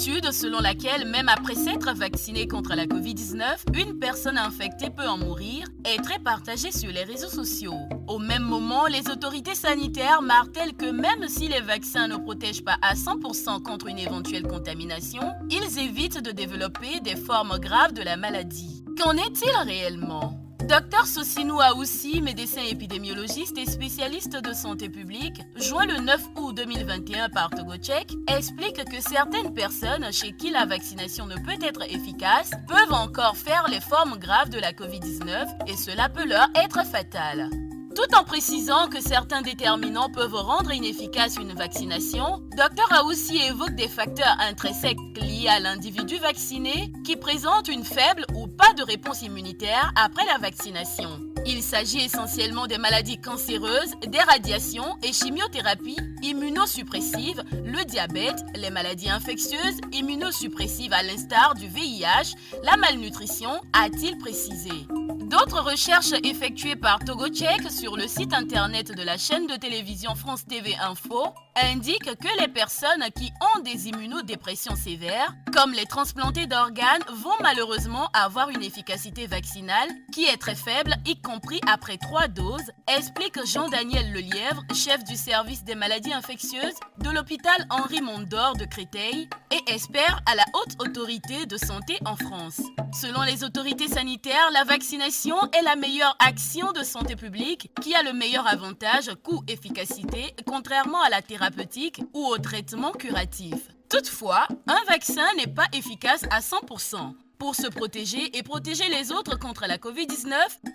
étude selon laquelle même après s'être vacciné contre la Covid-19, une personne infectée peut en mourir est très partagée sur les réseaux sociaux. Au même moment, les autorités sanitaires martèlent que même si les vaccins ne protègent pas à 100% contre une éventuelle contamination, ils évitent de développer des formes graves de la maladie. Qu'en est-il réellement ? Dr Sosinou Aoussi, médecin épidémiologiste et spécialiste de santé publique, joint le 9 août 2021 par Togo Tchèque, explique que certaines personnes chez qui la vaccination ne peut être efficace peuvent encore faire les formes graves de la Covid-19 et cela peut leur être fatal. Tout en précisant que certains déterminants peuvent rendre inefficace une vaccination, Dr Aoussi évoque des facteurs intrinsèques liés à l'individu vacciné qui présentent une faible ou pas de réponse immunitaire après la vaccination. Il s'agit essentiellement des maladies cancéreuses, des radiations et chimiothérapies immunosuppressives, le diabète, les maladies infectieuses immunosuppressives à l'instar du VIH, la malnutrition, a-t-il précisé. D'autres recherches effectuées par Togo Tchèque sur le site internet de la chaîne de télévision France TV Info indiquent que les personnes qui ont des immunodépressions sévères, comme les transplantés d'organes, vont malheureusement avoir une efficacité vaccinale qui est très faible, y compris après 3 doses, explique Jean-Daniel Lelièvre, chef du service des maladies infectieuses de l'hôpital Henri Mondor de Créteil et expert à la haute autorité de santé en France. Selon les autorités sanitaires, la vaccination est la meilleure action de santé publique qui a le meilleur avantage coût-efficacité contrairement à la thérapeutique ou au traitement curatif. Toutefois, un vaccin n'est pas efficace à 100%. Pour se protéger et protéger les autres contre la Covid-19,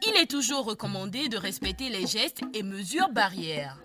il est toujours recommandé de respecter les gestes et mesures barrières.